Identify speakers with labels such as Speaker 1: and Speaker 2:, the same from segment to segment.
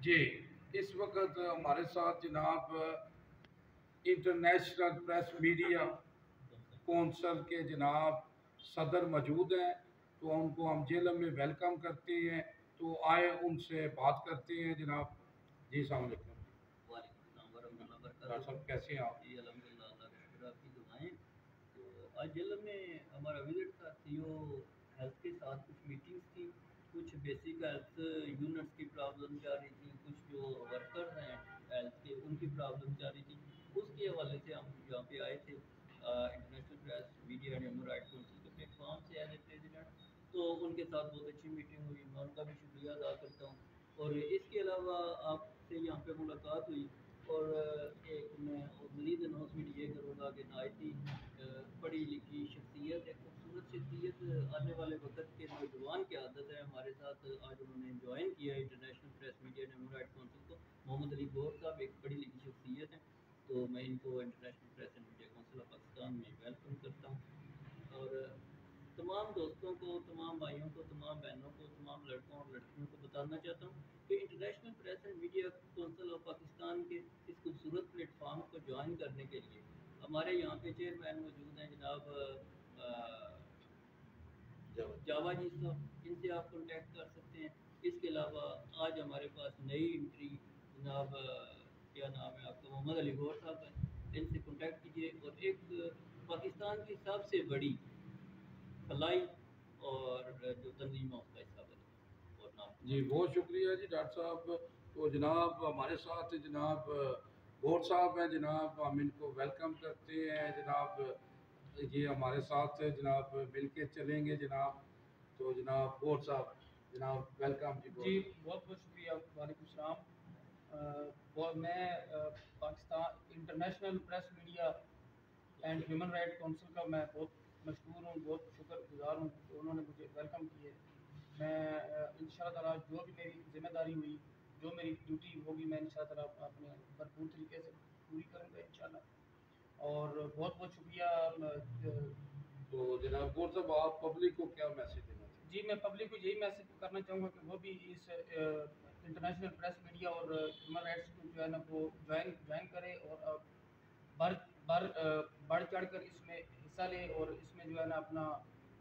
Speaker 1: جی اس وقت ہمارے ساتھ جناب انٹرنیشنل پریس میڈیا کونسل کے جناب صدر موجود ہیں، تو ان کو ہم جیلم میں ویلکم کرتے ہیں، تو آئے ان سے بات کرتے ہیں جناب۔ جی السلام علیکم۔
Speaker 2: وعلیکم السلام ورحمۃ اللہ وبرکاتہ۔
Speaker 1: ڈاکٹر صاحب کیسے ہیں آپ؟
Speaker 2: جی الحمد للہ، اللہ کا شکر، آپ کی دعائیں۔ تو آج جیلم میں ہمارا وزٹ تھا، ہیلتھ کے ساتھ کچھ میٹنگس تھی، کچھ بیسک ہیلتھ یونٹس کی پرابلم جا رہی تھی، کچھ جو ورکر ہیں ہیلتھ کے ان کی پرابلم جا رہی تھی، اس کے حوالے سے ہم یہاں پہ آئے تھے۔ International press media and human right council کے پلیٹ فارم سے ایز اے پریزیڈنٹ، تو ان کے ساتھ بہت اچھی میٹنگ ہوئی، میں ان کا بھی شکریہ ادا کرتا ہوں۔ اور اس کے علاوہ آپ سے یہاں پہ ملاقات ہوئی، اور ایک میں مزید اناؤنسمنٹ یہ کروں گا کہ نہایت ہی پڑھی لکھی شخصیت، ایک خوبصورت شخصیت، آنے والے وقت کے نوجوان کی عادت ہے ہمارے ساتھ، آج انہوں نے جوائن کیا ہے international press media and human right council کو۔ محمد علی گور صاحب ایک پڑھی لکھی شخصیت ہیں، تو میں ان کو international press and media council of Pakistan میں ویلکم کرتا ہوں۔ اور تمام دوستوں کو، تمام بھائیوں کو، تمام بہنوں کو، تمام لڑکوں اور لڑکیوں کو بتانا چاہتا ہوں کہ international press and media council of Pakistan کے اس خوبصورت پلیٹ فارم کو جوائن کرنے کے لیے ہمارے یہاں پہ چیئرمین موجود ہیں جناب جاوا جی صاحب، ان سے آپ کانٹیکٹ کر سکتے ہیں۔ اس کے علاوہ آج ہمارے پاس نئی انٹری جناب کیا نام ہے آپ کا، محمد علی گور صاحب ہیں، ان سے کانٹیکٹ کیجیے، اور ایک پاکستان کی سب سے بڑی فلائی اور جو تنظیم ہے اس کا حصہ بنے اور نام۔
Speaker 1: جی بہت شکریہ جی ڈاکٹر صاحب۔ تو جناب ہمارے ساتھ جناب گور صاحب ہیں، جناب ہم ان کو ویلکم کرتے ہیں جناب، یہ ہمارے ساتھ جناب مل کے چلیں گے جناب۔ تو جناب گور صاحب جناب ویلکم جی۔
Speaker 3: جی بہت بہت شکریہ، وعلیکم السلام۔ میں Pakistan international press media and human right council کا میں بہت مشکور ہوں، بہت شکر گزار ہوں کہ انہوں نے مجھے ویلکم کیے۔ میں انشاءاللہ تعالیٰ جو بھی میری ذمہ داری ہوئی، جو میری ڈیوٹی ہوگی، میں انشاءاللہ تعالیٰ اپنے بھرپور طریقے سے پوری کروں گا انشاءاللہ۔ اور بہت بہت شکریہ۔
Speaker 1: تو جناب گور صاحب آپ پبلک کو کیا میسج دینا چاہتے ہیں؟
Speaker 3: جی میں پبلک کو یہی میسج کرنا چاہوں گا کہ وہ بھی اس انٹرنیشنل پریس میڈیا اور ہیومن رائٹس کو جو ہے نا وہ جوائن کرے، اور بڑھ چڑھ کر اس میں حصہ لے، اور اس میں جو ہے نا اپنا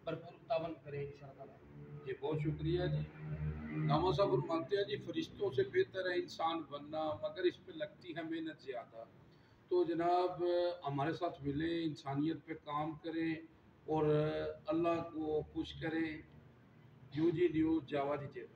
Speaker 3: بھرپور تعاون کرے انشاءاللہ تعالیٰ۔
Speaker 1: جی بہت شکریہ جی۔ نامہ صاحب فرماتے ہیں جی فرشتوں سے بہتر ہے انسان بننا، مگر اس پہ لگتی ہے محنت زیادہ۔ تو جناب ہمارے ساتھ ملیں، انسانیت پہ کام کریں اور اللہ کو خوش کریں۔ یو جی نیوز جاوا جی چینل۔